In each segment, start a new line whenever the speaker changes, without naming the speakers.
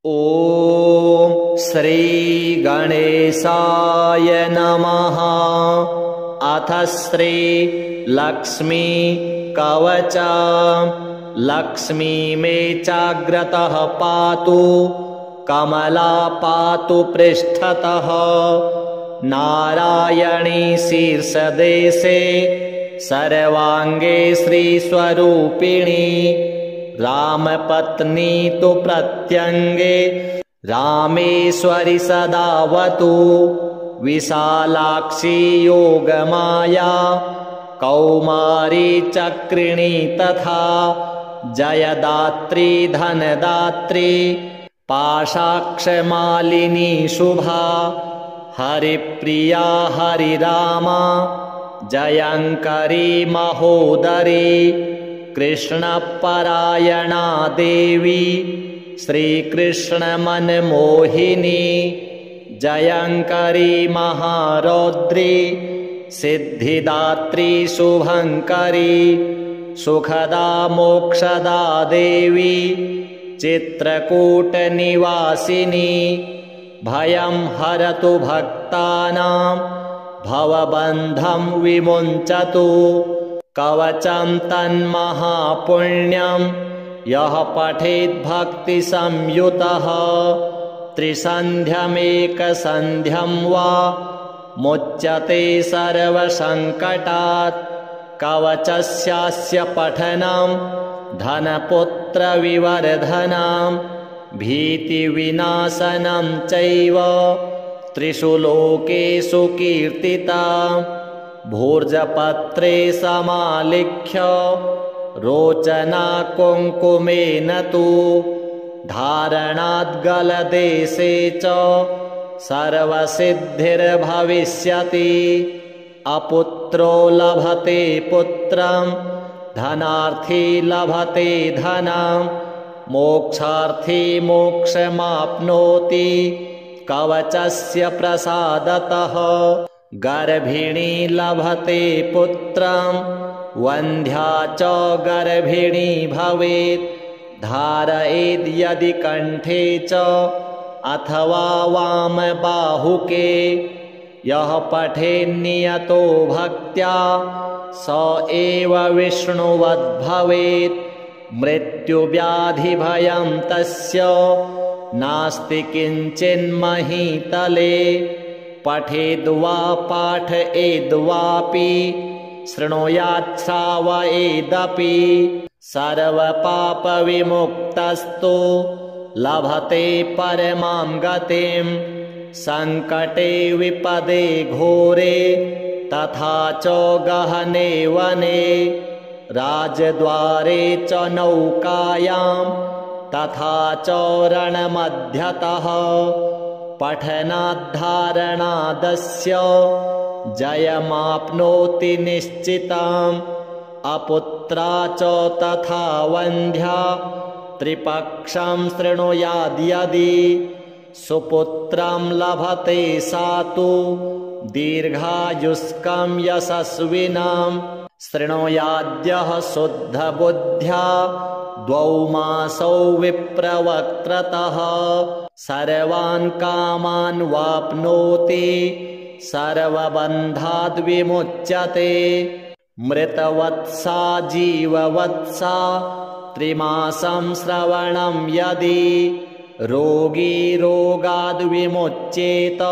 ॐ श्री गणेशाय नमः। अथ श्री लक्ष्मी कवच। लक्ष्मी मे चाग्रतः पातु, कमला पातु पृष्ठतः। नारायणी शीर्षदेशे, सर्वांगे श्रीस्वरूपिणी। रामपत्नी तु प्रत्यंगे, रामेश्वरी सदावतु। विशालाक्षी योगमाया, कौमारी चक्रिणी तथा। जयदात्री धनदात्री, पाशाक्षमालिनी शुभा। हरिप्रिया हरिरामा, जयंकरी महोदरी। कृष्णपरायणा देवी, श्रीकृष्णमनमोहिनी। जयंकरी महारौद्री, सिद्धिदात्री शुभंकरी। सुखदा मोक्षदा देवी, चित्रकूटनिवासिनी। भयं हरतु भक्तानां, भवबन्धं विमुञ्चतु। कवचं तन्महापुण्यं, यः पठेत् भक्तिसंयुतः। त्रिसन्ध्यमेकसन्ध्यं वा, मुच्यते सर्वसङ्कटात्। कवचस्यास्य पठनं, धनपुत्रविवर्धनं। भीतिविनाशनं चैव, त्रिषु लोकेषु कीर्तिता। भूर्जपत्रे समालिख्य, रोचना कुङ्कुमेन तु। धारणाद्गलदेशे च, सर्वसिद्धिर्भविष्यति। अपुत्रो लभते पुत्रं, धनार्थी लभते धनं। मोक्षार्थी मोक्षमाप्नोति, कवचस्य प्रसादतः। गर्भिणी लभते पुत्रं, वन्ध्या च गर्भिणी भवेत्। धारयेद् यदि कण्ठे च, अथवा वामबाहुके। यः पठेन्नियतो भक्त्या, स एव विष्णुवद्भवेत्। मृत्युव्याधिभयं तस्य, नास्ति किञ्चिन्महीतले। पठेद्वा पाठयेद्वापि, शृणुयात् श्रावयेदपि। सर्वपापविमुक्तस्तु, लभते परमां गतिं। सङ्कटे विपदे घोरे, तथा च गहने वने। राजद्वारे च नौकायां, तथा च रणमध्यतः। पठनाद्धारणादस्य, जयमाप्नोति निश्चितम्। अपुत्रा च तथा वन्ध्या, त्रिपक्षं शृणुयाद्यदि। सुपुत्रं लभते सा तु, दीर्घायुष्कं यशस्विनं। शृणुयाद्यः शुद्धबुद्ध्या, 2 मासौ विप्रवक्त्रतः। सर्वान् कामान् वाप्नोति, सर्वबन्धाद् विमुच्यते। मृतवत्सा जीववत्सा, 3 मासं श्रवणं यदि। रोगी रोगाद् विमुच्येत,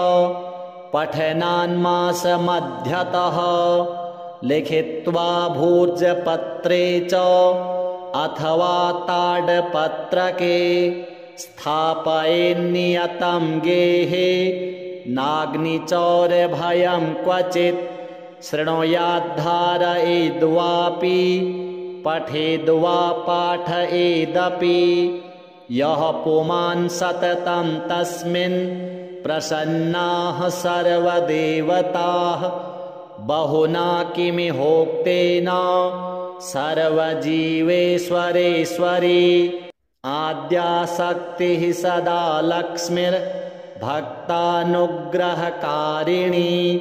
पठनान्मासमध्यतः। लिखित्वा भूर्जपत्रे च, अथवा ताडपत्रके। स्थापयेन्नियतं गेहे, नाग्निचौरभयं क्वचित्। शृणुयाद्धारयेद्वापि, पठेद्वा पाठयेदपि। यः पुमान् सततं तस्मिन्, प्रसन्नाः सर्वदेवताः। बहुना किमिहोक्तेन, सर्वजीवेश्वरेश्वरी। आद्याशक्तिः सदा लक्ष्मीर्भक्तानुग्रहकारिणी।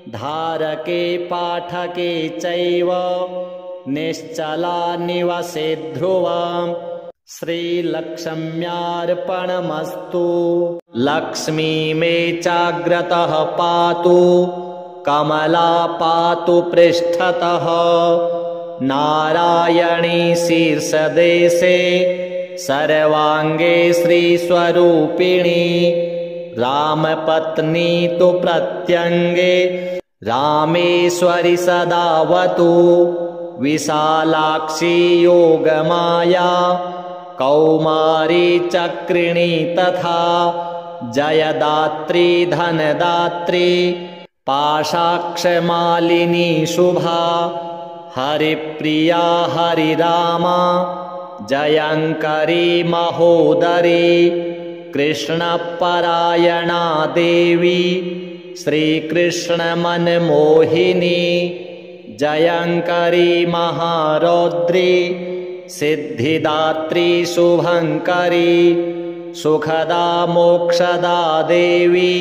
धारके पाठके चैव, निश्चला निवसे ध्रुवम्। श्रीलक्ष्म्यार्पणमस्तु। लक्ष्मी मे चाग्रतः पातु, कमला पातु पृष्ठतः। नारायणी शीर्षदेशे, सर्वाङ्गे श्रीस्वरूपिणी। रामपत्नी तु प्रत्यङ्गे, रामेश्वरि सदावतु। विशालाक्षी योगमाया, कौमारी चक्रिणी तथा। जयदात्री धनदात्री, पाशाक्षमालिनी शुभा। हरिप्रिया हरिरामा, जयङ्करी महोदरी। कृष्णपरायणा देवी, श्रीकृष्णमनमोहिनी। जयङ्करी महारौद्री, सिद्धिदात्री शुभङ्करी। सुखदा मोक्षदा देवी,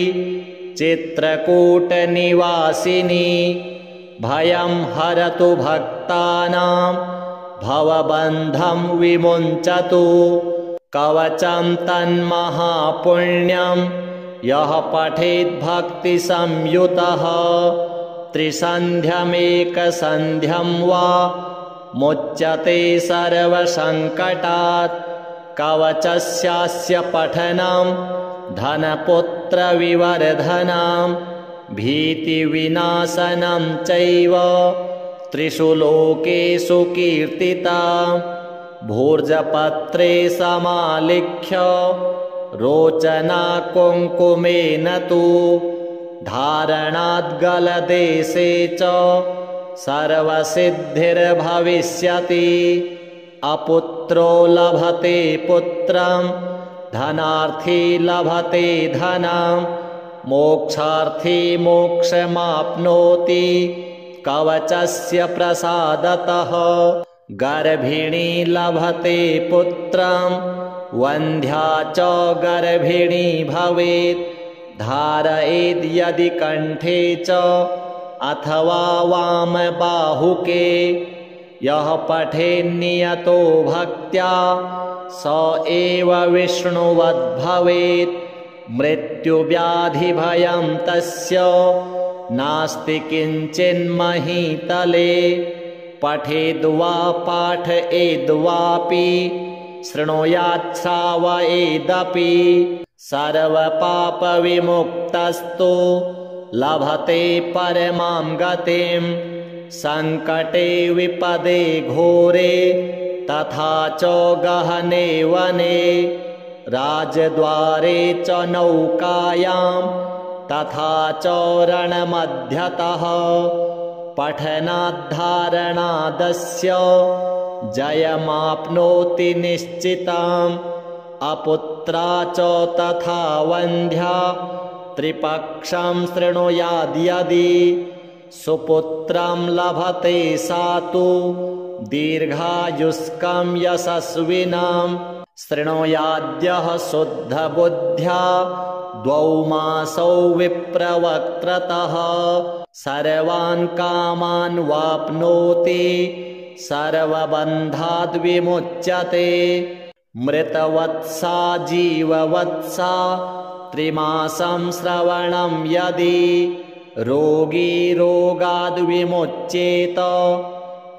चित्रकूटनिवासिनी। भयं हरतु भक्तानां, भवबन्धं विमुञ्चतु। कवचं तन्महापुण्यं, यः पठेद्भक्तिसंयुतः। त्रिसन्ध्यमेकसन्ध्यं वा, मुच्यते सर्वसङ्कटात्। कवचस्यास्य पठनं, धनपुत्रविवर्धनं। भीतिविनाशनं चैव, त्रिषु लोकेषु कीर्तिता। भूर्जपत्रे समालिख्य, रोचना कुङ्कुमेन तु। धारणाद्गलदेशे च, सर्वसिद्धिर्भविष्यति। अपुत्रो लभते पुत्रं, धनार्थी लभते धनं। मोक्षार्थी मोक्षमाप्नोति, कवचस्य प्रसादतः। गर्भिणी लभते पुत्रं, वन्ध्या च गर्भिणी भवेत्। धारयेद् यदि कण्ठे च, अथवा वामबाहुके। यः पठेन्नियतो भक्त्या, स एव विष्णुवद्भवेत्। मृत्युव्याधिभयं तस्य, नास्ति किञ्चिन्महीतले। पठेद्वा पाठयेद्वापि, शृणुयात् श्रावयेदपि। सर्वपापविमुक्तस्तु, लभते परमां गतिं। सङ्कटे विपदे घोरे, तथा च गहने वने। राजद्वारे च नौकायां, तथा च रणमध्यतः। पठनाद्धारणादस्य, जयमाप्नोति निश्चितम्। अपुत्रा च तथा वन्ध्या, त्रिपक्षं शृणुयाद्यदि। सुपुत्रं लभते सा तु, दीर्घायुष्कं यशस्विनं। शृणुयाद्यः शुद्धबुद्ध्या, 2 मासौ विप्रवक्त्रतः। सर्वान् कामान् वाप्नोति, सर्वबन्धाद् विमुच्यते। मृतवत्सा जीववत्सा, 3 मासं श्रवणं यदि। रोगी रोगाद् विमुच्येत,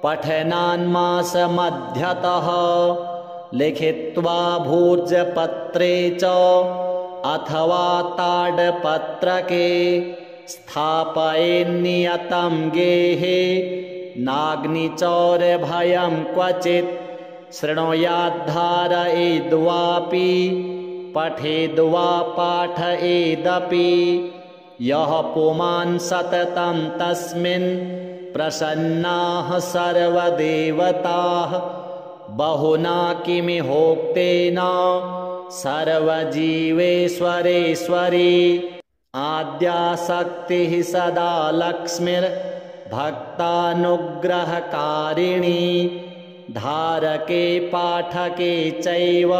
पठनान्मासमध्यतः। लिखित्वा भूर्जपत्रे च, अथवा ताडपत्रके। स्थापयेन्नियतं गेहे, नाग्निचौरभयं क्वचित्। शृणुयाद्धारयेद्वापि, पठेद्वा पाठयेदपि। यः पुमान् सततं तस्मिन्, प्रसन्नाः सर्वदेवताः। बहुना किमिहोक्तेन, सर्वजीवेश्वरेश्वरी। आद्याशक्तिः सदा लक्ष्मीर्भक्तानुग्रहकारिणी। धारके पाठके चैव,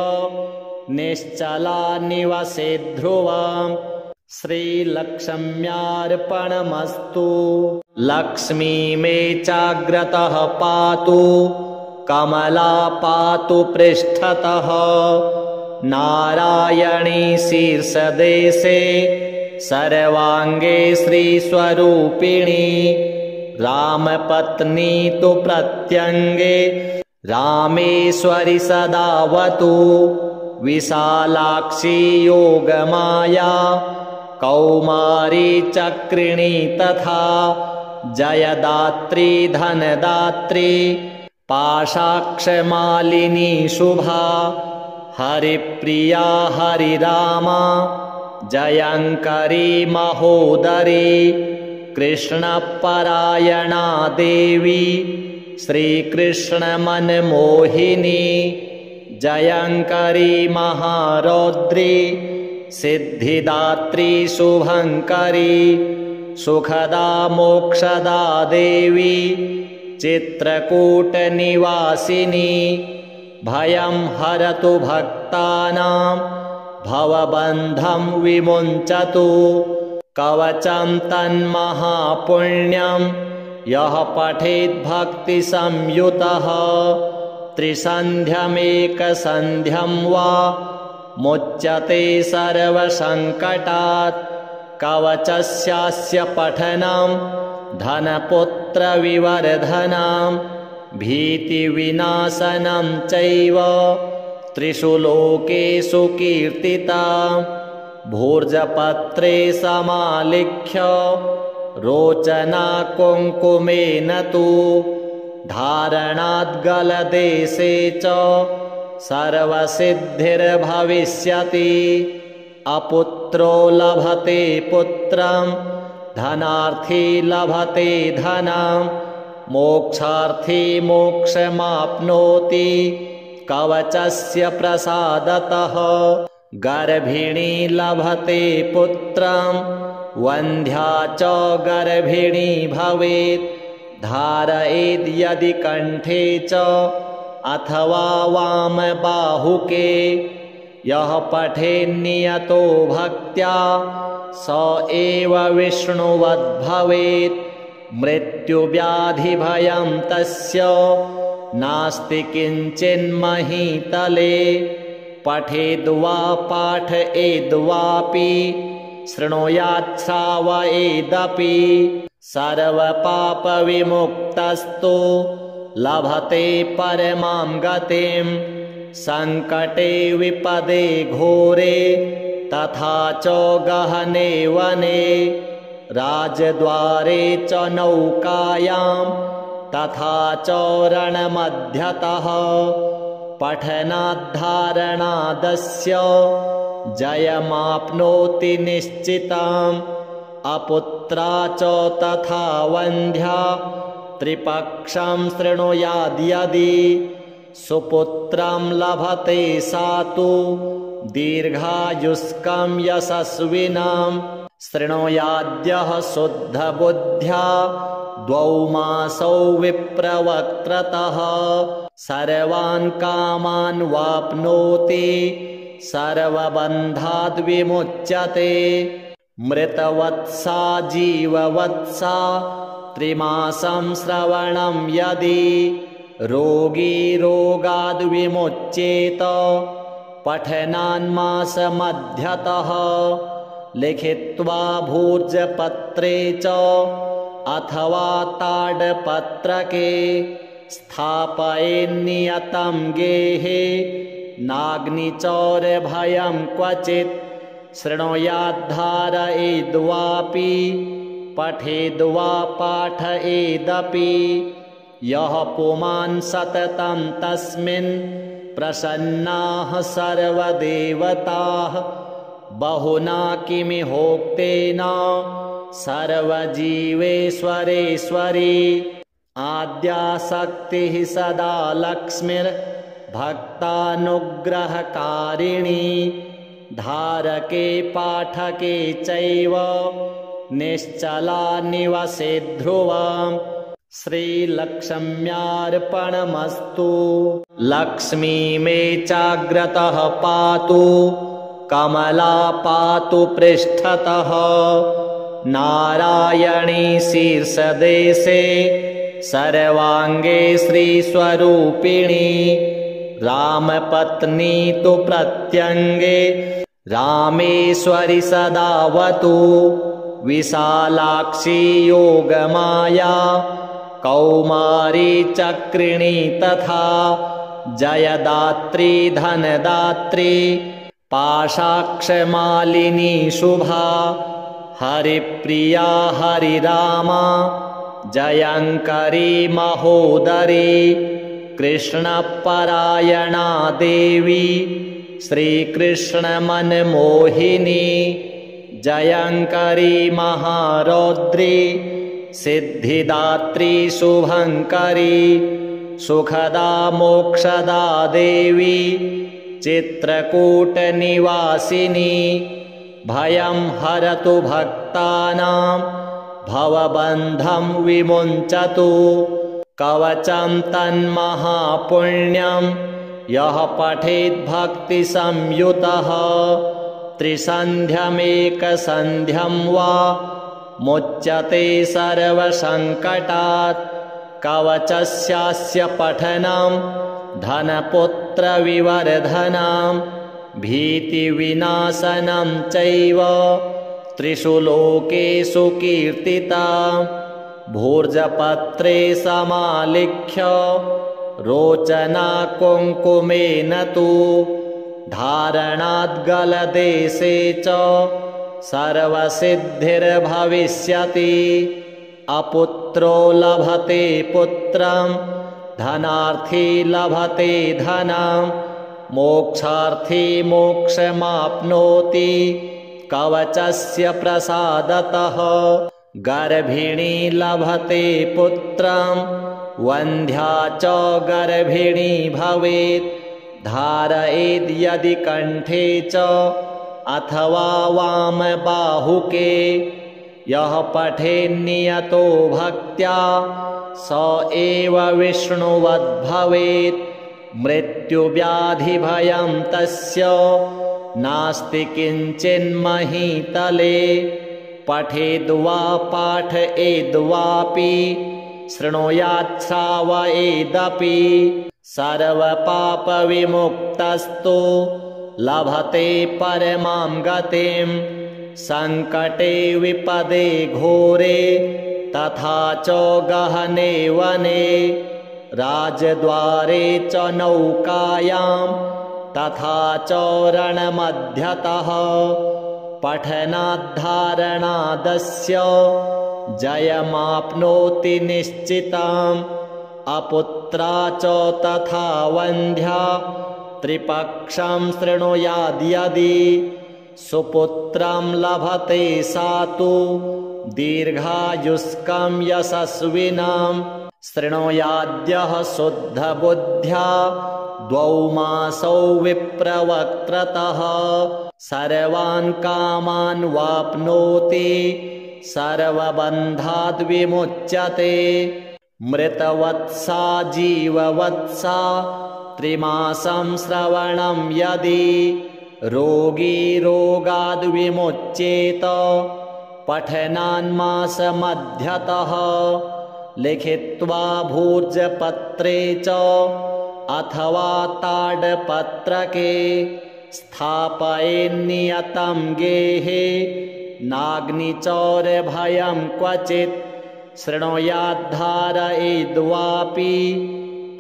निश्चला निवसे ध्रुवम्। श्रीलक्ष्म्यार्पणमस्तु। लक्ष्मी मे चाग्रतः पातु, कमला पातु पृष्ठतः। नारायणी शीर्षदेशे सर्वांगे श्रीस्वरूपिणी। रामपत्नी तु प्रत्यंगे रामेश्वरी सदावतु। विशालाक्षी योगमाया कौमारी चक्रिणी तथा। जयदात्री धनदात्री पाशाक्षमालिनी शुभा। हरिप्रिया हरिरामा जयंकरी महोदरी। कृष्णपरायणा देवी श्रीकृष्णमनमोहिनी। जयंकरी महारौद्री सिद्धिदात्री शुभंकरी। सुखदा मोक्षदा देवी चित्रकूटनिवासिनी। भयं हरतु भक्तानां भवबन्धं विमुञ्चतु। कवचं तन्महापुण्यं यः पठेत् भक्तिसंयुतः। त्रिसन्ध्यमेकसन्ध्यं वा मुच्यते सर्वसङ्कटात्। कवचस्यास्य पठनं धनपुत्रविवर्धनं। भीतिविनाशनं चैव त्रिषु लोकेषु कीर्तिता। भूर्जपत्रे समालिख्य रोचना कुङ्कुमेन तु। धारणाद्गलदेशे च सर्वसिद्धिर्भविष्यति। अपुत्रो लभते पुत्रं धनार्थी लभते धनं। मोक्षार्थी मोक्षमाप्नोति कवचस्य प्रसादतः। गर्भिणी लभते पुत्रं वन्ध्या च गर्भिणी भवेत्। धारयेद् यदि कण्ठे च अथवा वामबाहुके। यः पठेन्नियतो भक्त्या स एव विष्णुवद्भवेत्। मृत्युव्याधिभयं तस्य नास्ति किञ्चिन्महीतले। पठेद्वा पाठयेद्वापि शृणुयात् श्रावयेदपि। सर्वपापविमुक्तस्तु लभते परमां गतिं। संकटे विपदे घोरे तथा च गहने वने। राजद्वारे च नौकायां तथा च रणमध्यतः। पठनाद्धारणादस्य जयमाप्नोति निश्चितम्। अपुत्रा च तथा वन्ध्या त्रिपक्षं शृणुयाद्यदि। सुपुत्रं लभते सा तु दीर्घायुष्कं यशस्विनं। शृणुयाद्यः शुद्धबुद्ध्या द्वौ मासौ विप्रवक्त्रतः। सर्वान् कामान् वाप्नोति सर्वबन्धाद् विमुच्यते। मृतवत्सा जीववत्सा त्रिमासं श्रवणं यदि। रोगी रोगाद् विमुच्येत पठनान्मासमध्यतः। लिखित्वा भूर्जपत्रे च अथवा ताडपत्रके। स्थापयेन्नियतं गेहे नाग्निचौरभयं क्वचित्। शृणुयाद्धारयेद्वापि पठेद्वा पाठयेदपि। यः पुमान् सततं तस्मिन् प्रसन्नाः सर्वदेवताः। बहुना किमिहोक्तेन सर्वजीवेश्वरेश्वरी। आद्याशक्तिः सदा लक्ष्मीर्भक्तानुग्रहकारिणी। धारके पाठके चैव निश्चला निवसे ध्रुवम्। श्रीलक्ष्म्यार्पणमस्तु। लक्ष्मी मे चाग्रतः पातु कमला पातु पृष्ठतः। नारायणी शीर्षदेशे सर्वाङ्गे श्रीस्वरूपिणी रामपत्नी तु प्रत्यङ्गे रामेश्वरि सदावतु विशालाक्षी योगमाया कौमारी चक्रिणी तथा जयदात्री धनदात्री पाशाक्षमालिनी शुभा हरिप्रिया हरिरामा जयङ्करी महोदरी कृष्णपरायणा देवी श्रीकृष्णमनमोहिनी जयङ्करी महारौद्री सिद्धिदात्री शुभङ्करी सुखदा मोक्षदा देवी चित्रकूटनिवासिनी भयं हरतु भक्तानां भवबन्धं विमुञ्चतु कवचं तन्महापुण्यं यः पठेद्भक्तिसंयुतः त्रिसन्ध्यमेकसन्ध्यं वा मुच्यते सर्वसङ्कटात् कवचस्यास्य पठनं धनपुत्रविवर्धनं भीतिविनाशनं चैव त्रिषु लोकेषु कीर्तिता भूर्जपत्रे समालिख्य रोचना कुङ्कुमेन तु धारणाद्गलदेशे च सर्वसिद्धिर्भविष्यति अपुत्रो लभते पुत्रं धनार्थी लभते धनं मोक्षार्थी मोक्षमाप्नोति कवचस्य प्रसादतः गर्भिणी लभते पुत्रं वन्ध्या च गर्भिणी भवेत् धारयेद् यदि कण्ठे च अथवा वामबाहुके यः पठेन्नियतो भक्त्या स एव विष्णुवद्भवेत् मृत्युव्याधिभयं तस्य नास्ति किञ्चिन्महीतले पठेद्वा पाठयेद्वापि शृणुयात् श्रावयेदपि सर्वपापविमुक्तस्तु लभते परमां गतिं सङ्कटे विपदे घोरे तथा च गहने वने राजद्वारे च नौकायां तथा च रणमध्यतः पठनाद्धारणादस्य जयमाप्नोति निश्चितम् अपुत्रा च तथा वन्ध्या त्रिपक्षं शृणुयाद्यदि सुपुत्रं लभते सा तु दीर्घायुष्कं यशस्विनां शृणुयाद्यः शुद्धबुद्ध्या 2 मासौ विप्रवक्त्रतः सर्वान् कामान् वाप्नोति सर्वबन्धाद् विमुच्यते मृतवत्सा जीववत्सा 3 मासं श्रवणं यदि रोगी रोगाद् विमुच्येत पठनान्मासमध्यतः लिखित्वा भूर्जपत्रे च अथवा ताडपत्रके स्थापयेन्नियतं गेहे नाग्निचौरभयं क्वचित् शृणुयाद्धारयेद्वापि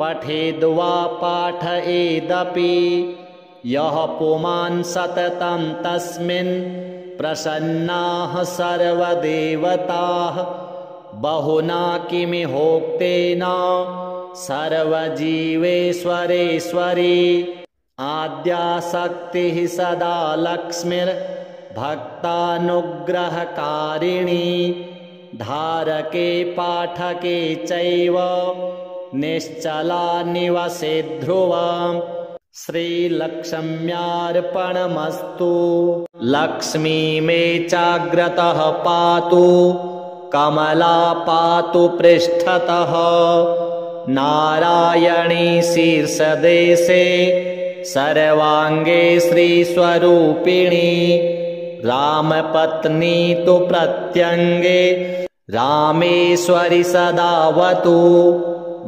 पठेद्वा पाठयेदपि यः पुमान् सततं तस्मिन् प्रसन्नाः सर्वदेवताः बहुना किमिहोक्तेन सर्वजीवेश्वरेश्वरी आद्याशक्तिः सदा लक्ष्मीर्भक्तानुग्रहकारिणी धारके पाठके चैव निश्चला निवसे ध्रुवम् श्रीलक्ष्म्यार्पणमस्तु। लक्ष्मी मे चाग्रतः पातु कमला पातु पृष्ठतः नारायणी शीर्षदेशे सर्वाङ्गे श्रीस्वरूपिणी रामपत्नी तु प्रत्यङ्गे रामेश्वरि सदावतु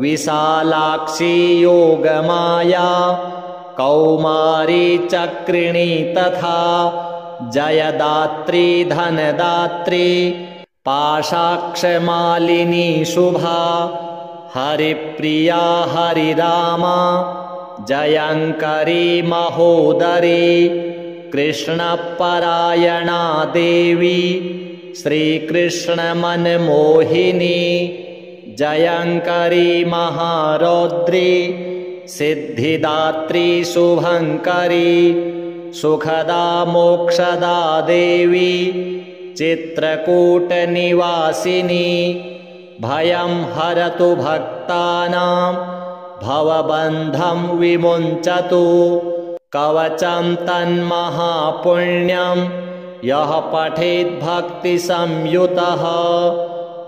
विशालाक्षी योगमाया कौमारी चक्रिणी तथा जयदात्री धनदात्री पाशाक्षमालिनी शुभा हरिप्रिया हरिरामा जयंकरी महोदरी कृष्णपरायणा देवी श्रीकृष्णमनमोहिनी जयंकरी महारौद्री सिद्धिदात्री शुभंकरी सुखदा मोक्षदा देवी चित्रकूटनिवासिनी भयं हरतु भक्तानां भवबन्धं विमुञ्चतु कवचं तन्महापुण्यं यः पठेत् भक्तिसंयुतः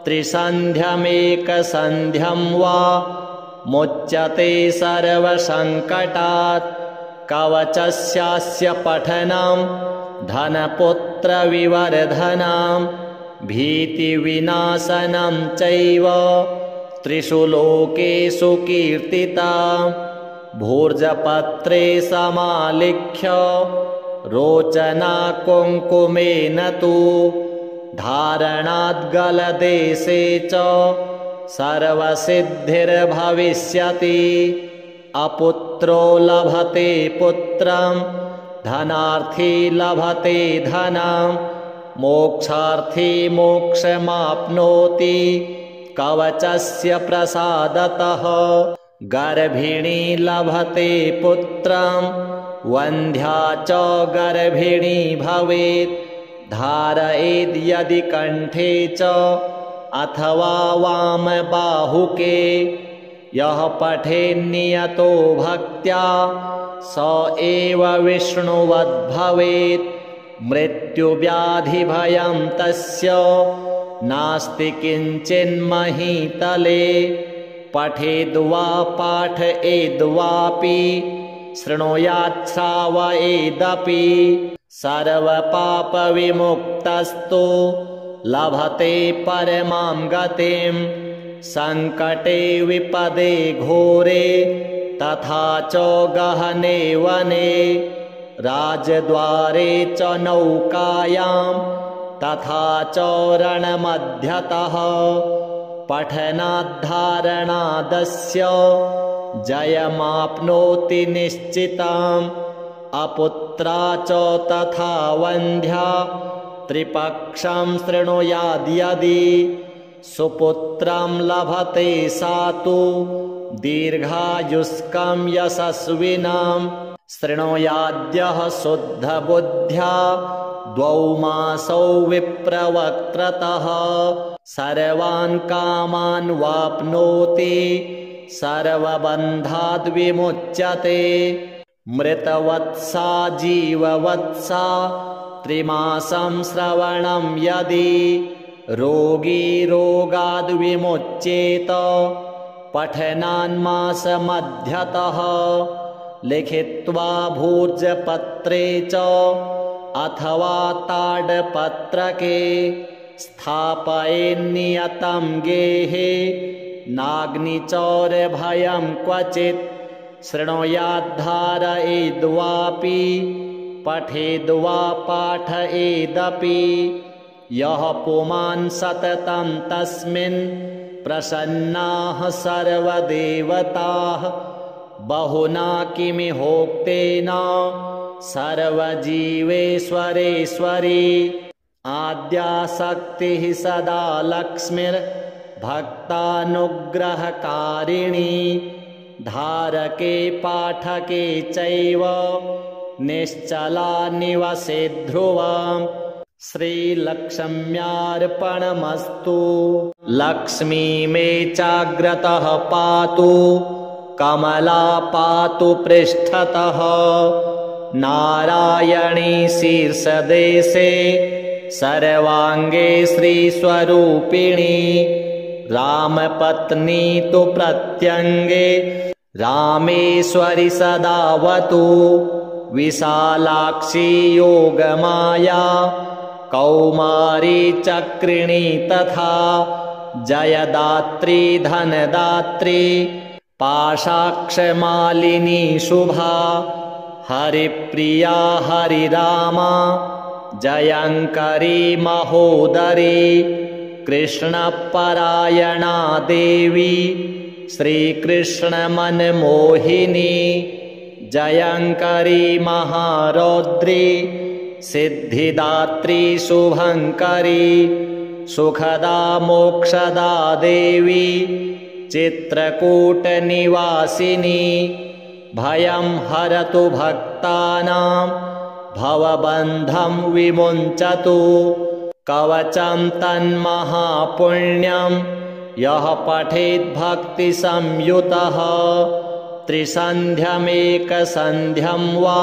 त्रिसन्ध्यमेकसन्ध्यं वा मुच्यते सर्वसङ्कटात् कवचस्यास्य पठनं धनपुत्रविवर्धनं भीतिविनाशनं चैव त्रिषु लोकेषु कीर्तितं भूर्जपत्रे समालिख्य रोचना कुङ्कुमेन तु धारणाद्गलदेशे च सर्वसिद्धिर्भविष्यति अपुत्रो लभते पुत्रं धनार्थी लभते धनं मोक्षार्थी मोक्षमाप्नोति कवचस्य प्रसादतः गर्भिणी लभते पुत्रं वन्ध्या च गर्भिणी भवेत् धारयेद् यदि कण्ठे च अथवा वामबाहुके यः पठेन्नियतो भक्त्या स एव विष्णुवद्भवेत् मृत्युव्याधिभयं तस्य नास्ति किञ्चिन्महीतले पठेद्वा पाठयेद्वापि शृणुयात् श्रावयेदपि सर्वपापविमुक्तस्तु लभते परमां गतिं सङ्कटे विपदे घोरे तथा च गहने वने राजद्वारे च नौकायां तथा च रणमध्यतः पठनाद्धारणादस्य जयमाप्नोति निश्चितम् अपुत्रा च तथा वन्ध्या त्रिपक्षं शृणुयाद्यदि सुपुत्रं लभते सा तु दीर्घायुष्कं यशस्विनां शृणुयाद्यः शुद्धबुद्ध्या 2 मासौ विप्रवक्त्रतः सर्वान् कामान् वाप्नोति सर्वबन्धाद् विमुच्यते मृतवत्सा जीववत्सा 3 मासं श्रवणं यदि रोगी रोगाद् विमुच्येत पठनान्मासमध्यतः लिखित्वा भूर्जपत्रे च अथवा ताडपत्रके स्थापयेन्नियतं गेहे नाग्निचौरभयं क्वचित् शृणुयाद्धारयेद्वापि पठेद्वा पाठयेदपि यः पुमान् सततं तस्मिन् प्रसन्नाः सर्वदेवताः बहुना किमिहोक्तेन सर्वजीवेश्वरेश्वरी आद्याशक्तिः सदा लक्ष्मीर्भक्तानुग्रहकारिणी धारके पाठके चैव निश्चला निवसे ध्रुवम् श्रीलक्ष्म्यार्पणमस्तु। लक्ष्मी मे चाग्रतः पातु कमला पातु पृष्ठतः नारायणी शीर्षदेशे सर्वांगे श्रीस्वरूपिणी रामपत्नी तु प्रत्यंगे रामेश्वरि सदावतु विशालाक्षी योगमाया कौमारी चक्रिणी तथा जयदात्री धनदात्री पाशाक्षमालिनी शुभा हरिप्रिया हरिरामा जयंकरी महोदरी कृष्णपरायणा देवी श्रीकृष्णमनमोहिनी जयंकरी महारौद्री सिद्धिदात्री शुभंकरी सुखदा मोक्षदा देवी चित्रकूटनिवासिनी भयं हरतु भक्तानां भवबन्धं विमुञ्चतु कवचं तन्महापुण्यं यः पठेद्भक्तिसंयुतः त्रिसन्ध्यमेकसन्ध्यं वा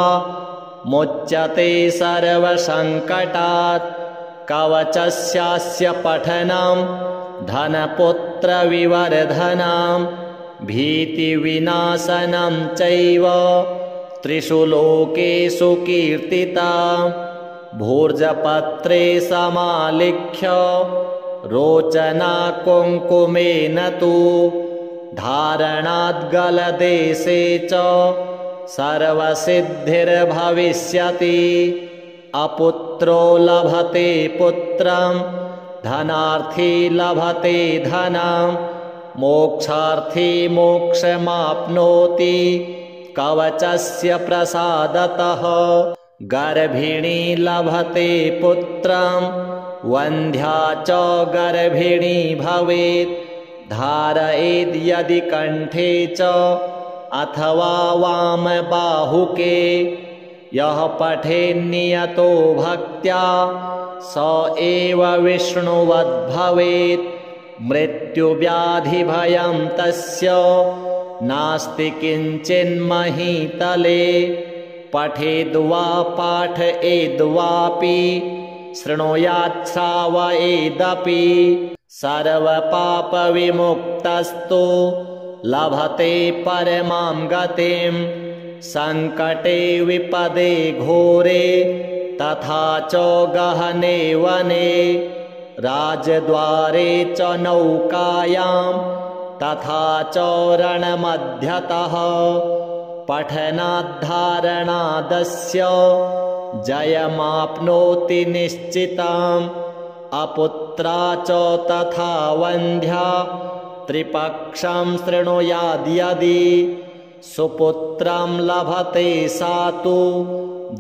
मुच्यते सर्वसङ्कटात् कवचस्यास्य पठनं धनपुत्रविवर्धनं भीतिविनाशनं चैव त्रिषु लोकेषु कीर्तिता भूर्जपत्रे समालिख्य रोचना कुङ्कुमेन तु धारणाद्गलदेशे च सर्वसिद्धिर्भविष्यति अपुत्रो लभते पुत्रं धनार्थी लभते धनं मोक्षार्थी मोक्षमाप्नोति कवचस्य प्रसादतः गर्भिणी लभते पुत्रं वन्ध्या च गर्भिणी भवेत् धारयेद् यदि कण्ठे च अथवा वामबाहुके यः पठेन्नियतो भक्त्या स एव विष्णुवद्भवेत् मृत्युव्याधिभयं तस्य नास्ति किञ्चिन्महीतले पठेद्वा पाठयेद्वापि शृणुयात् श्रावयेदपि सर्वपापविमुक्तस्तु लभते परमां गतिं संकटे विपदे घोरे तथा च गहने वने राजद्वारे च नौकायां तथा च रणमध्यतः पठनाद्धारणादस्य जयमाप्नोति निश्चितम् अपुत्रा च तथा वन्ध्या त्रिपक्षं शृणुयाद्यदि सुपुत्रं लभते सा तु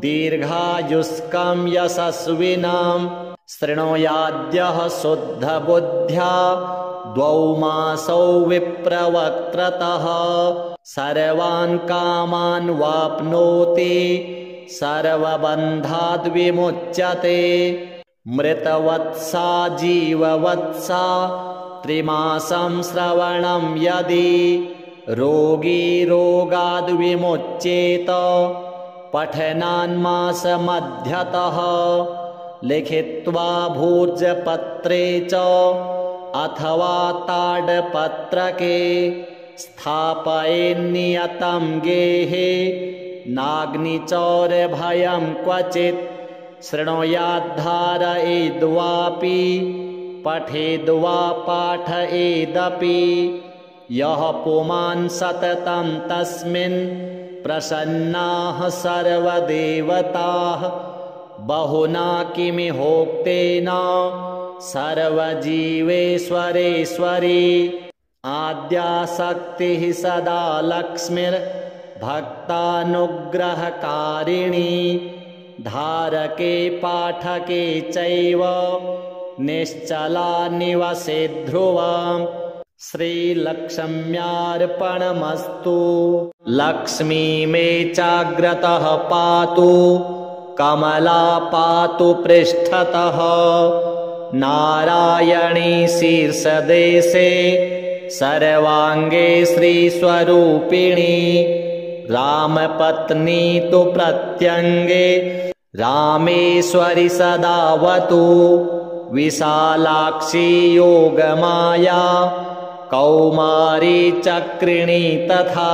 दीर्घायुष्कं यशस्विनं शृणुयाद्यः शुद्धबुद्ध्या 2 मासौ विप्रवक्त्रतः सर्वान् कामान् वाप्नोति सर्वबन्धाद् विमुच्यते मृतवत्सा जीववत्सा 3 मासं श्रवणं यदि रोगी रोगाद् विमुच्येत पठनान्मासमध्यतः लिखित्वा भूर्जपत्रे च अथवा ताडपत्रके स्थापयेन्नियतं गेहे नाग्निचौरभयं क्वचित् शृणुयाद्धारयेद्वापि पठेद्वा पाठयेदपि यः पुमान् सततं तस्मिन् प्रसन्नाः सर्वदेवताः बहुना किमिहोक्तेन सर्वजीवेश्वरेश्वरी आद्याशक्तिः सदा लक्ष्मीर्भक्तानुग्रहकारिणी धारके पाठके चैव निश्चला निवसे ध्रुवम् श्रीलक्ष्म्यार्पणमस्तु। लक्ष्मी मे चाग्रतः पातु कमला पातु पृष्ठतः नारायणी शीर्षदेशे सर्वांगे श्रीस्वरूपिणी रामपत्नी तु प्रत्यंगे रामेश्वरी सदावतु विशालाक्षी योगमाया कौमारी चक्रिणी तथा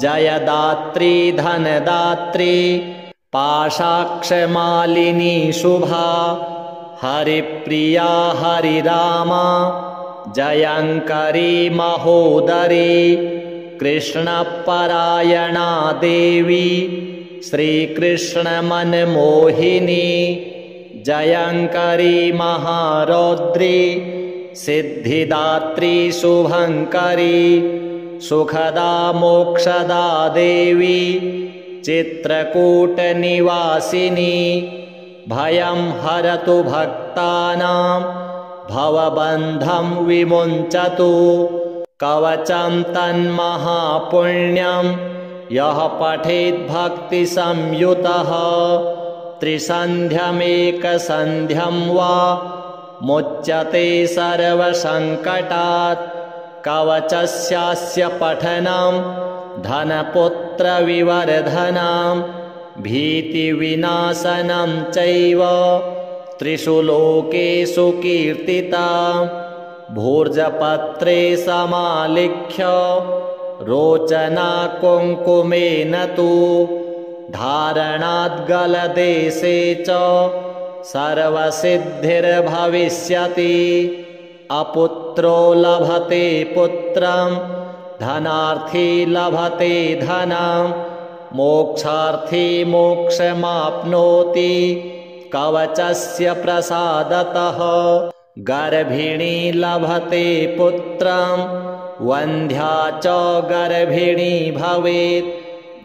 जयदात्री धनदात्री पाशाक्षमालिनी शुभा हरिप्रिया हरिरामा जयङ्करी महोदरी कृष्णपरायणा देवी श्रीकृष्णमनमोहिनी जयङ्करी महारौद्री सिद्धिदात्री शुभङ्करी सुखदा मोक्षदा देवी चित्रकूटनिवासिनी भयं हरतु भक्तानां भवबन्धं विमुञ्चतु कवचं तन्महापुण्यं यः पठेद्भक्तिसंयुतः त्रिसन्ध्यमेकसन्ध्यं वा मुच्यते सर्वसङ्कटात् कवचस्यास्य पठनं धनपुत्रविवर्धनं भीतिविनाशनं चैव त्रिषु लोकेषु कीर्तिता भूर्जपत्रे समालिख्य रोचना कुङ्कुमेन तु धारणाद्गलदेशे च सर्वसिद्धिर्भविष्यति अपुत्रो लभते पुत्रं धनार्थी लभते धनं मोक्षार्थी मोक्षमाप्नोति कवचस्य प्रसादतः गर्भिणी लभते पुत्रं वन्ध्या च गर्भिणी भवेत्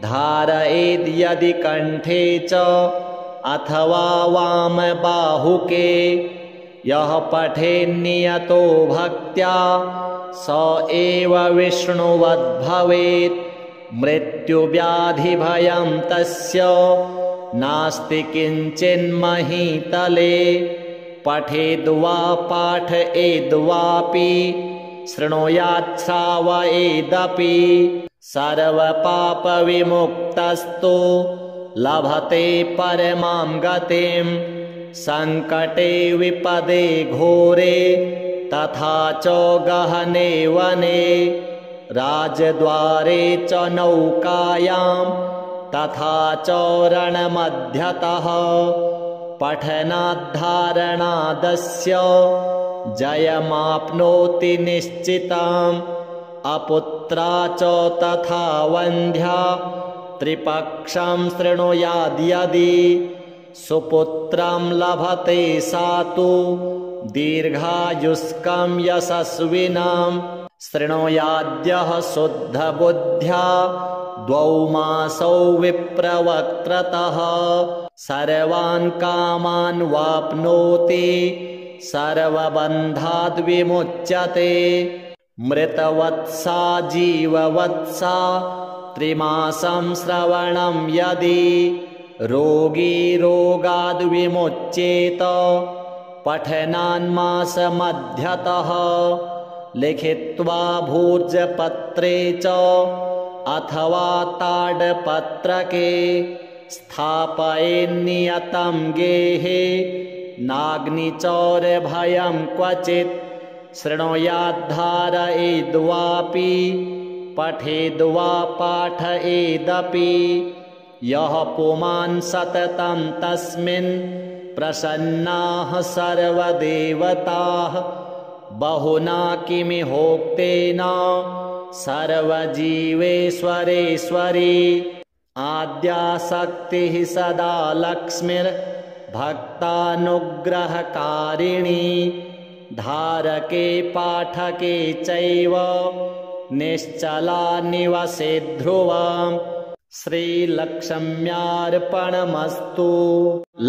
धारयेद् यदि कण्ठे च अथवा वामबाहुके यः पठेन्नियतो भक्त्या स एव विष्णुवद्भवेत् मृत्युव्याधिभयं तस्य नास्ति किञ्चिन्महीतले पठेद्वा पाठयेद्वापि शृणुयात् श्रावयेदपि सर्वपापविमुक्तस्तु लभते परमां गतिं सङ्कटे विपदे घोरे तथा च गहने वने राजद्वारे च नौकायां तथा च रणमध्यतः पठनाद्धारणादस्य जयमाप्नोति निश्चिताम् अपुत्रा च तथा वन्ध्या त्रिपक्षं शृणुयाद्यदि सुपुत्रं लभते सा तु दीर्घायुष्कं यशस्विनां शृणुयाद्यः शुद्धबुद्ध्या 2 मासौ विप्रवक्त्रतः सर्वान् कामान् वाप्नोति सर्वबन्धाद् विमुच्यते मृतवत्सा जीववत्सा 3 मासं श्रवणं यदि रोगी रोगाद् विमुच्येत पठनान्मासमध्यतः लिखित्वा भूर्जपत्रे च अथवा ताडपत्रके स्थापयेन्नियतं गेहे नाग्निचौरभयं क्वचित् शृणुयाद्धारयेद्वापि पठेद्वा पाठयेदपि यः पुमान् सततं तस्मिन् प्रसन्नाः सर्वदेवताः बहुना किमिहोक्तेन सर्वजीवेश्वरेश्वरी आद्याशक्तिः सदा लक्ष्मीर्भक्तानुग्रहकारिणी धारके पाठके चैव निश्चला निवसे ध्रुवम् श्रीलक्ष्म्यार्पणमस्तु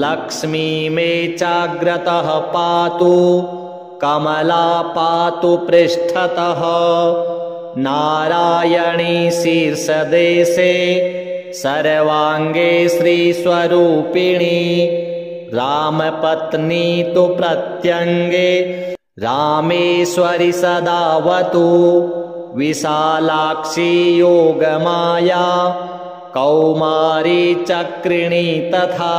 लक्ष्मी मे चाग्रतः पातु कमला पातु पृष्ठतः नारायणी शीर्षदेशे सर्वाङ्गे श्रीस्वरूपिणी रामपत्नी तु प्रत्यङ्गे रामेश्वरि सदावतु विशालाक्षी योगमाया कौमारी चक्रिणी तथा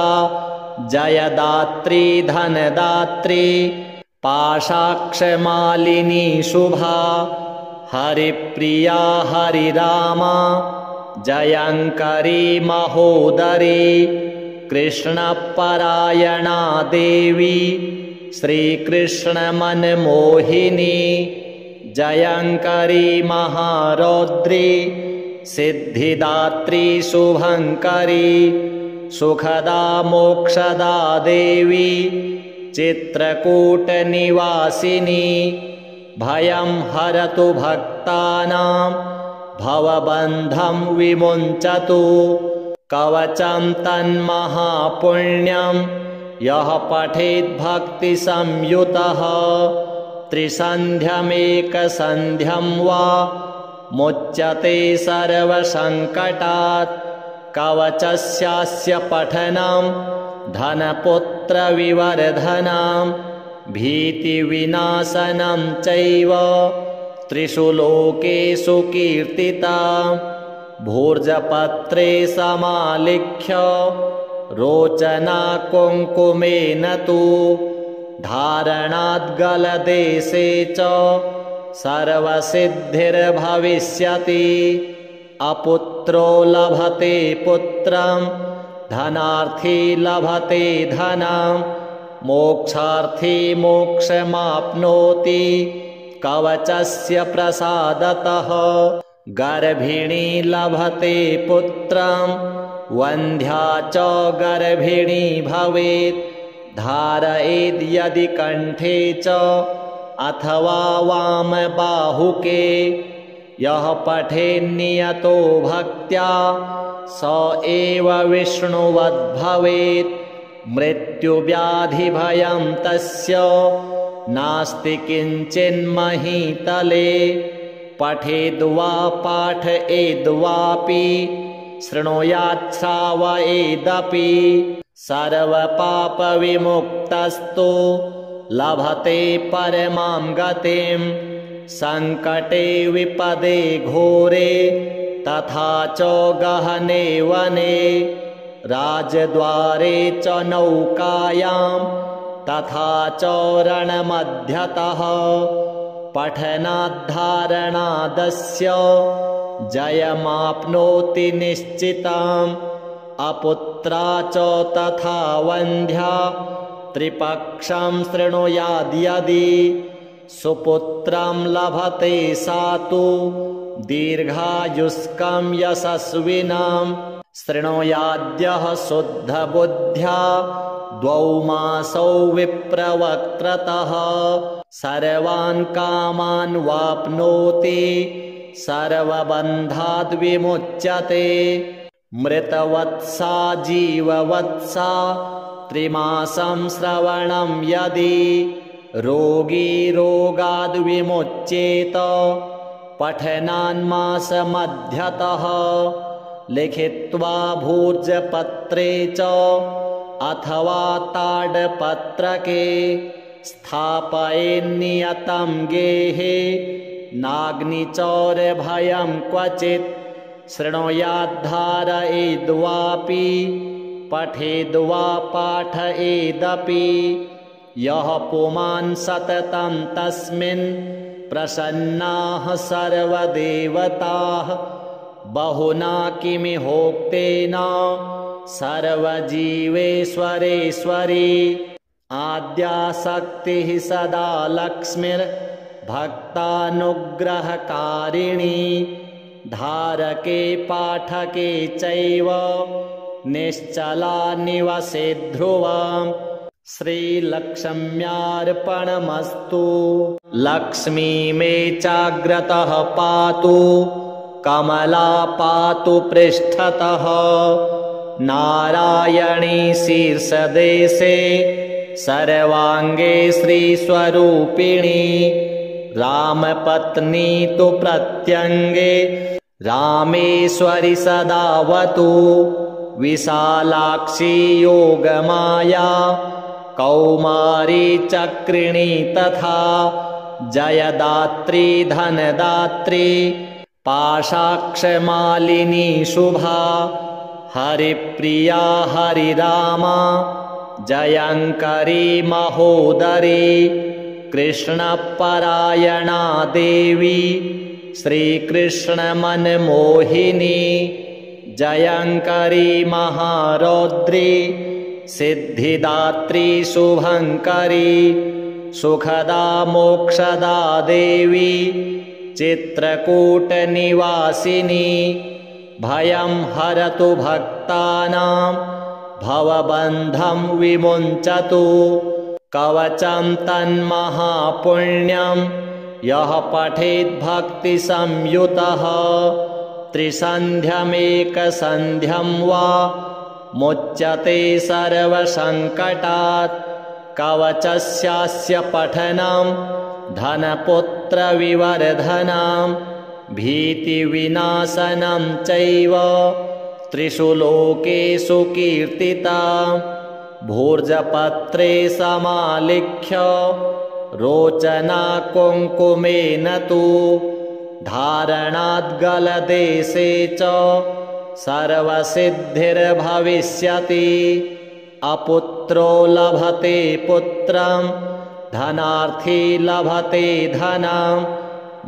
जयदात्री धनदात्री पाशाक्षमालिनी शुभा हरिप्रिया हरिरामा जयङ्करी महोदरी कृष्णपरायणा देवी श्रीकृष्णमनमोहिनी जयंकरी महारौद्री सिद्धिदात्री शुभंकरी सुखदा मोक्षदा देवी चित्रकूटनिवासिनी भयं हरतु भक्तानां भवबन्धं विमुञ्चतु कवचं तन्महापुण्यं यः पठेद्भक्तिसंयुतः त्रिसन्ध्यमेकसन्ध्यं वा मुच्यते सर्वसङ्कटात् कवचस्यास्य पठनं धनपुत्रविवर्धनं भीतिविनाशनं चैव त्रिषु लोकेषु कीर्तिता भूर्जपत्रे समालिख्य रोचना कुङ्कुमेन तु धारणाद्गलदेशे च सर्वसिद्धिर्भविष्यति अपुत्रो लभते पुत्रं धनार्थी लभते धनं मोक्षार्थी मोक्षमाप्नोति कवचस्य प्रसादतः गर्भिणी लभते पुत्रं वन्ध्या च गर्भिणी भवेत् धारयेद् यदि कण्ठे च अथवा वामबाहुके यः पठेन्नियतो भक्त्या स एव विष्णुवद्भवेत् मृत्युव्याधिभयं तस्य नास्ति किञ्चिन्महीतले पठेद्वा पाठयेद्वापि शृणुयात् श्रावयेदपि सर्वपापविमुक्तस्तु लभते परमां गतिं सङ्कटे विपदे घोरे तथा च गहने वने राजद्वारे च नौकायां तथा च रणमध्यतः पठनाद्धारणादस्य जयमाप्नोति निश्चितम् अपुत्रा च तथा वन्ध्या त्रिपक्षं शृणुयाद्यदि सुपुत्रं लभते सा तु दीर्घायुष्कं यशस्विनां शृणुयाद्यः शुद्धबुद्ध्या 2 मासौ विप्रवक्त्रतः सर्वान् कामान् वाप्नोति सर्वबन्धाद् विमुच्यते मृतवत्सा जीववत्सा 3 मासं श्रवणं यदि रोगी रोगाद् विमुच्येत पठनान्मासमध्यतः लिखित्वा भूर्जपत्रे च अथवा ताडपत्रके स्थापयेन्नियतं गेहे नाग्निचौरभयं क्वचित् शृणुयाद्धारयेद्वापि पठेद्वा पाठयेदपि यः पुमान् सततं तस्मिन् प्रसन्नाः सर्वदेवताः बहुना किमिहोक्तेन सर्वजीवेश्वरेश्वरी आद्याशक्तिः सदा लक्ष्मीर्भक्तानुग्रहकारिणी धारके पाठके चैव निश्चला निवसे ध्रुवम् श्रीलक्ष्म्यार्पणमस्तु लक्ष्मी मे चाग्रतः पातु कमला पातु पृष्ठतः नारायणी शीर्षदेशे सर्वांगे श्रीस्वरूपिणी रामपत्नी तु प्रत्यंगे रामेश्वरी सदावतु विशालाक्षी योगमाया कौमारी चक्रिणी तथा जयदात्री धनदात्री पाशाक्षमालिनी शुभा हरिप्रिया हरिरामा जयंकरी महोदरी कृष्णपरायणा देवी श्रीकृष्णमनमोहिनी जयंकरी महारौद्री सिद्धिदात्री शुभंकरी सुखदा मोक्षदा देवी चित्रकूटनिवासिनी भयं हरतु भक्तानां भवबन्धं विमुञ्चतु कवचं तन्महापुण्यं यः पठेत् भक्तिसंयुतः त्रिसन्ध्यमेकसन्ध्यं वा मुच्यते सर्वसङ्कटात् कवचस्यास्य पठनं धनपुत्रविवर्धनं भीतिविनाशनं चैव त्रिषु लोकेषु कीर्तितं भूर्जपत्रे समालिख्य रोचना कुङ्कुमेन तु धारणाद्गलदेशे च सर्वसिद्धिर्भविष्यति अपुत्रो लभते पुत्रं धनार्थी लभते धनं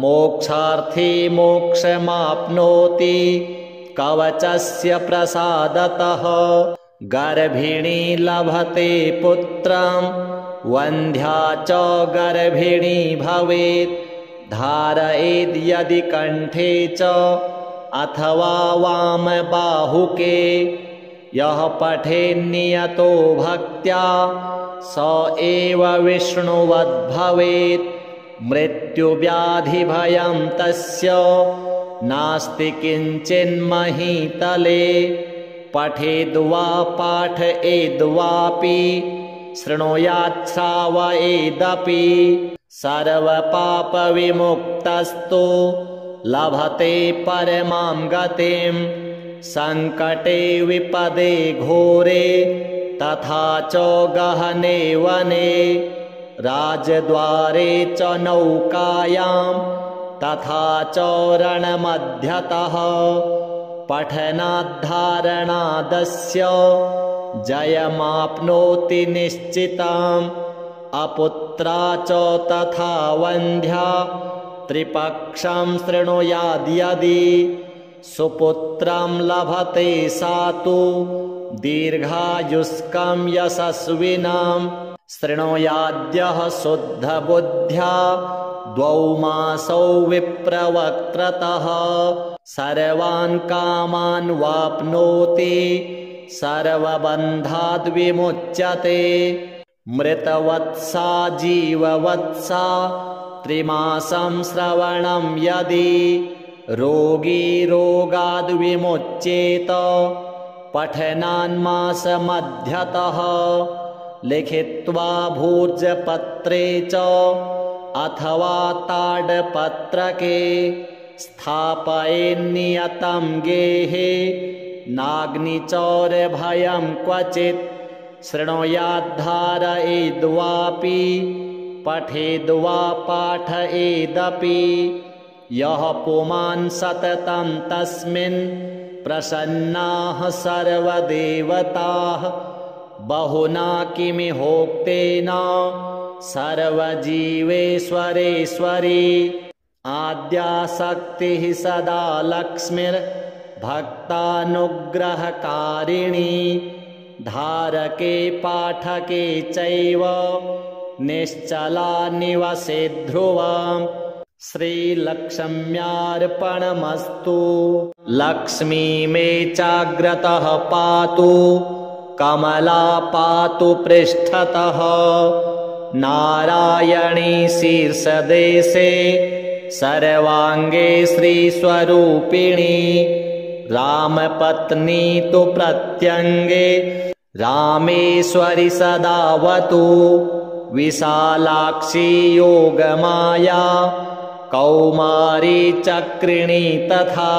मोक्षार्थी मोक्षमाप्नोति कवचस्य प्रसादतः गर्भिणी लभते पुत्रं वन्ध्या च गर्भिणी भवेत् धारयेद् यदि कण्ठे च अथवा वामबाहुके यः पठेन्नियतो भक्त्या स एव विष्णुवद्भवेत् मृत्युव्याधिभयं तस्य नास्ति किञ्चिन्महीतले पठेद्वा पाठयेद्वापि शृणुयात् श्रावयेदपि सर्वपापविमुक्तस्तु लभते परमां गतिं संकटे विपदे घोरे तथा च गहने वने राजद्वारे च नौकायां तथा च रणमध्यतः पठनाद्धारणादस्य जयमाप्नोति निश्चितम् अपुत्रा च तथा वन्ध्या त्रिपक्षं शृणुयाद्यदि सुपुत्रं लभते सा तु दीर्घायुष्कं यशस्विनां शृणुयाद्यः शुद्धबुद्ध्या 2 मासौ विप्रवक्त्रतः सर्वान् कामान् वाप्नोति सर्वबन्धाद् विमुच्यते मृतवत्सा जीववत्सा 3 मासं श्रवणं यदि रोगी रोगाद् विमुच्येत पठनान्मासमध्यतः लिखित्वा भूर्जपत्रे च अथवा ताडपत्रके स्थापयेन्नियतं गेहे नाग्निचौरभयं क्वचित् शृणुयाद्धारयेद्वापि पठेद्वा पाठयेदपि यः पुमान् सततं तस्मिन् प्रसन्नाः सर्वदेवताः बहुना किमिहोक्तेन सर्वजीवेश्वरेश्वरी आद्याशक्तिः सदा लक्ष्मीर्भक्तानुग्रहकारिणी धारके पाठके चैव निश्चला निवसे ध्रुवम् श्रीलक्ष्म्यार्पणमस्तु। लक्ष्मी मे चाग्रतः पातु कमला पातु पृष्ठतः नारायणी शीर्षदेशे सर्वांगे श्रीस्वरूपिणी रामपत्नी तु प्रत्यंगे रामेश्वरी सदावतु विशालाक्षी योगमाया कौमारी चक्रिणी तथा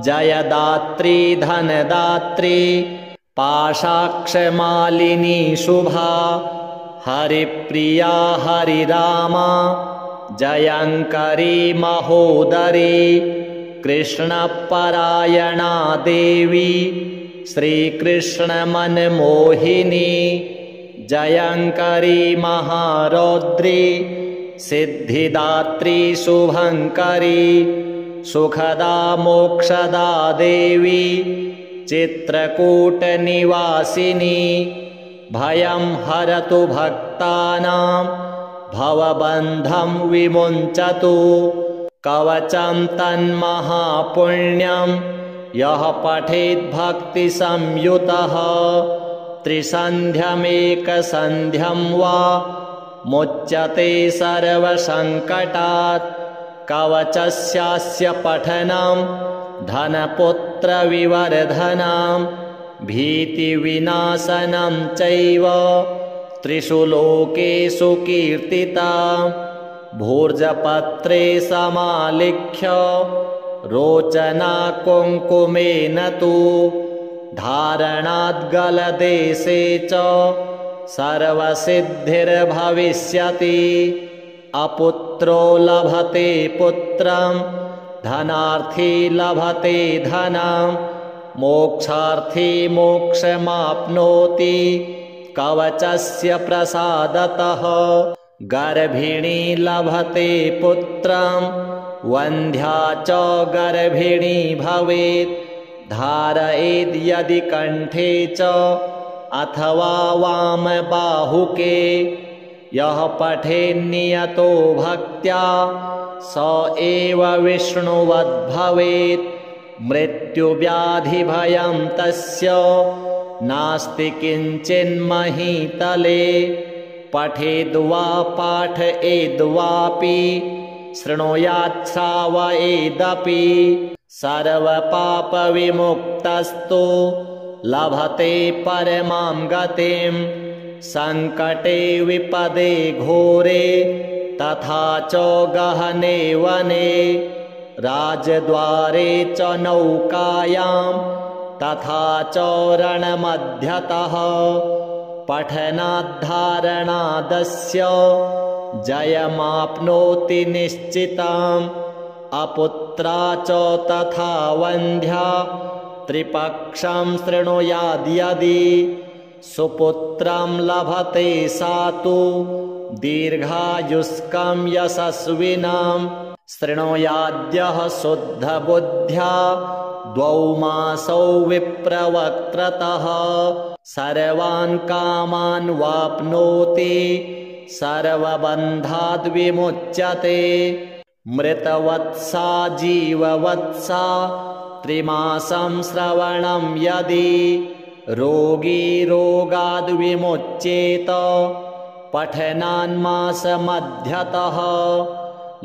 जयदात्री धनदात्री पाशाक्षमालिनी शुभा हरिप्रिया हरिरामा जयंकरी महोदरी कृष्णपरायणा देवी श्रीकृष्णमनमोहिनी जयंकरी महारौद्री सिद्धिदात्री शुभंकरी सुखदा मोक्षदा देवी चित्रकूटनिवासिनी भयं हरतु भक्तानां भवबन्धं विमुञ्चतु कवचं तन्महापुण्यं यः पठेद्भक्तिसंयुतः त्रिसन्ध्यमेकसन्ध्यं वा मुच्यते सर्वसङ्कटात् कवचस्यास्य पठनं धनपुत्रविवर्धनं भीतिविनाशनं चैव त्रिषु लोकेषु कीर्तिता भूर्जपत्रे समालिख्य रोचना कुङ्कुमेन तु धारणाद्गलदेशे च सर्वसिद्धिर्भविष्यति अपुत्रो लभते पुत्रं धनार्थी लभते धनं मोक्षार्थी मोक्षमाप्नोति कवचस्य प्रसादतः गर्भिणी लभते पुत्रं वन्ध्या च गर्भिणी भवेत् धारयेद् यदि कण्ठे च अथवा वामबाहुके यः पठेन्नियतो भक्त्या स एव विष्णुवद्भवेत् मृत्युव्याधिभयं तस्य नास्ति किञ्चिन्महीतले पठेद्वा पाठयेद्वापि शृणुयात् श्रावयेदपि सर्वपापविमुक्तस्तु लभते परमां गतिं सङ्कटे विपदे घोरे तथा च गहने वने राजद्वारे च नौकायां तथा च रणमध्यतः पठनाद्धारणादस्य जयमाप्नोति निश्चितम् अपुत्रा च तथा वन्ध्या त्रिपक्षं शृणुयाद्यदि सुपुत्रं लभते सा तु दीर्घायुष्कं यशस्विनां शृणुयाद्यः शुद्धबुद्ध्या 2 मासौ विप्रवक्त्रतः सर्वान् कामान् वाप्नोति सर्वबन्धाद् विमुच्यते मृतवत्सा जीववत्सा 3 मासं श्रवणं यदि रोगी रोगाद् विमुच्येत पठनान्मासमध्यतः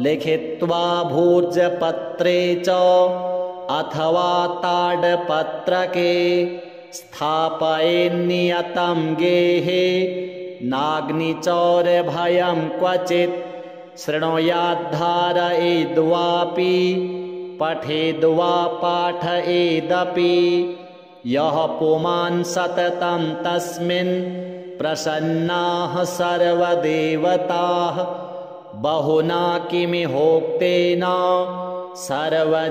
लिखित्वा भूर्जपत्रे च अथवा ताडपत्रके स्थापयेन्नियतं गेहे नाग्निचौरभयं क्वचित् शृणुयाद्धारयेद्वापि पठेद्वा पाठयेदपि यः पुमान् सततं तस्मिन् प्रसन्नाः सर्वदेवताः बहुना किमिहोक्तेन सर्वजीवेश्वरेश्वरी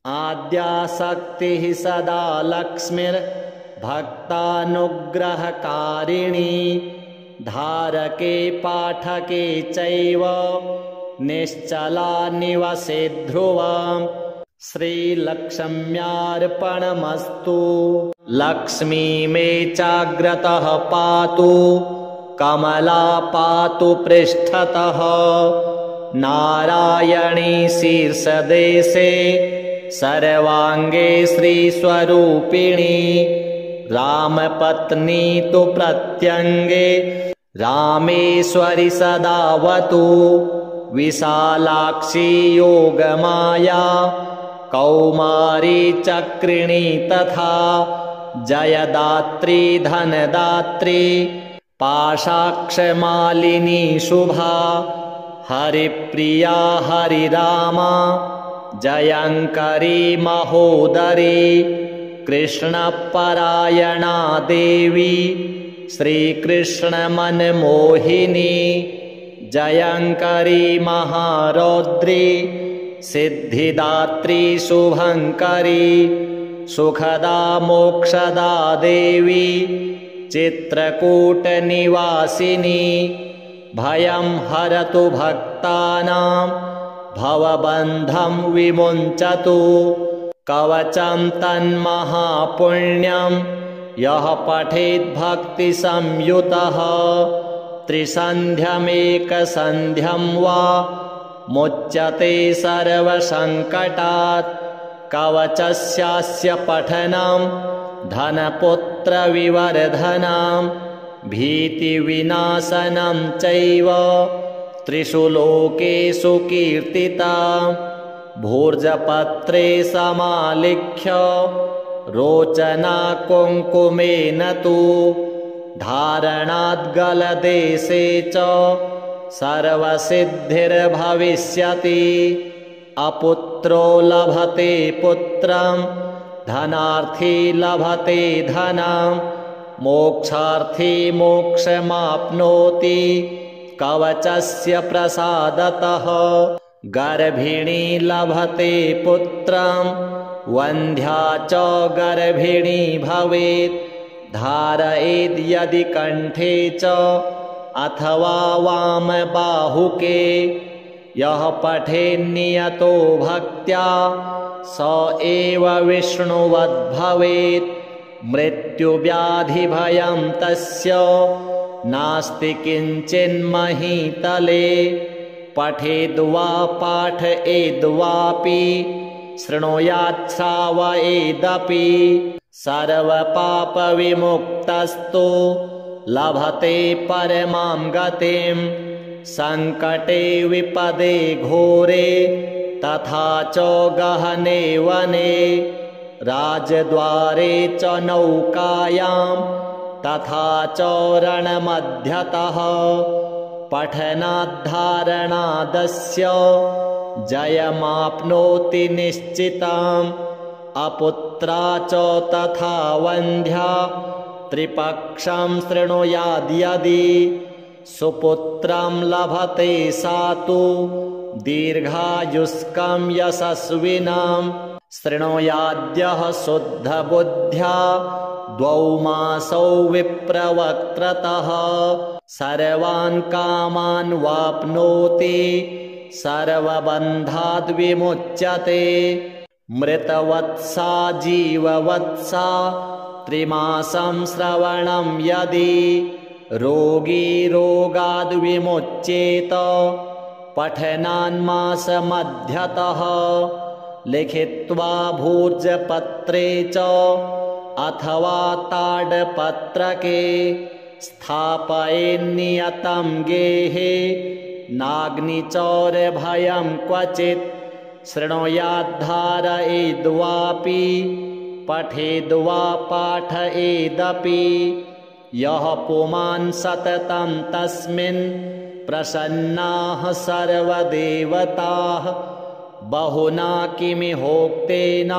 आद्याशक्तिः सदा लक्ष्मीर्भक्तानुग्रहकारिणी धारके पाठके चैव निश्चला निवसे ध्रुवम् श्रीलक्ष्म्यार्पणमस्तु लक्ष्मी मे चाग्रतः पातु कमला पातु पृष्ठतः नारायणी शीर्षदेशे सर्वाङ्गे श्रीस्वरूपिणी रामपत्नी तु प्रत्यङ्गे रामेश्वरि सदावतु विशालाक्षी योगमाया कौमारी चक्रिणी तथा जयदात्री धनदात्री पाशाक्षमालिनी शुभा हरिप्रिया हरिरामा जयङ्करी महोदरी कृष्णपरायणा देवी श्रीकृष्णमनमोहिनी जयङ्करी महारौद्री सिद्धिदात्री शुभङ्करी सुखदा मोक्षदा देवी चित्रकूटनिवासिनी भयं हरतु भक्तानां भवबन्धं विमुञ्चतु। कवचं तन्महापुण्यं यः पठेद्भक्तिसंयुतः त्रिसन्ध्यमेकसन्ध्यं वा मुच्यते सर्वसङ्कटात्। कवचस्यास्य पठनं धनपुत्रविवर्धनं भीतिविनाशनं चैव त्रिषु लोकेषु कीर्तिता। भूर्जपत्रे समालिख्य रोचना कुङ्कुमेन तु धारणाद्गलदेशे च सर्वसिद्धिर्भविष्यति। अपुत्रो लभते पुत्रं धनार्थी लभते धनं मोक्षार्थी मोक्षमाप्नोति कवचस्य प्रसादतः। गर्भिणी लभते पुत्रं वन्ध्या च गर्भिणी भवेत् धारयेद् यदि कण्ठे च अथवा वामबाहुके। यः पठेन्नियतो भक्त्या स एव विष्णुवद्भवेत्। मृत्युव्याधिभयं तस्य नास्ति किञ्चिन्महीतले। पठेद्वा पाठयेद्वापि शृणुयात् श्रावयेदपि सर्वपापविमुक्तस्तु लभते परमां गतिं। सङ्कटे विपदे घोरे तथा च गहने वने राजद्वारे च नौकायां तथा च रणमध्यतः। पठनाद्धारणादस्य जयमाप्नोति निश्चितम्। अपुत्रा च तथा वन्ध्या त्रिपक्षं शृणुयाद्यदि सुपुत्रं लभते सा तु दीर्घायुष्कं यशस्विनं। शृणुयाद्यः शुद्धबुद्ध्या 2 मासौ विप्रवक्त्रतः सर्वान् कामान् वाप्नोति सर्वबन्धाद् विमुच्यते। मृतवत्सा जीववत्सा 3 मासं श्रवणं यदि रोगी रोगाद् विमुच्येत पठनान्मासमध्यतः। लिखित्वा भूर्जपत्रे च अथवा ताडपत्रके स्थापयेन्नियतं गेहे नाग्निचौरभयं क्वचित्। शृणुयाद्धारयेद्वापि पठेद्वा पाठयेदपि। यः पुमान् सततं तस्मिन् प्रसन्नाः सर्वदेवताः। बहुना किमिहोक्तेन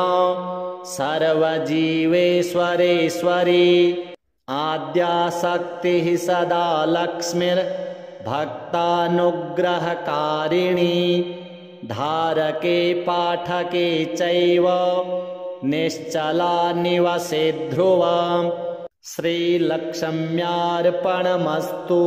सर्वजीवेश्वरेश्वरी। आद्याशक्तिः सदा लक्ष्मीर्भक्तानुग्रहकारिणी। धारके पाठके चैव निश्चला निवसेत् ध्रुवम्। श्रीलक्ष्म्यार्पणमस्तु।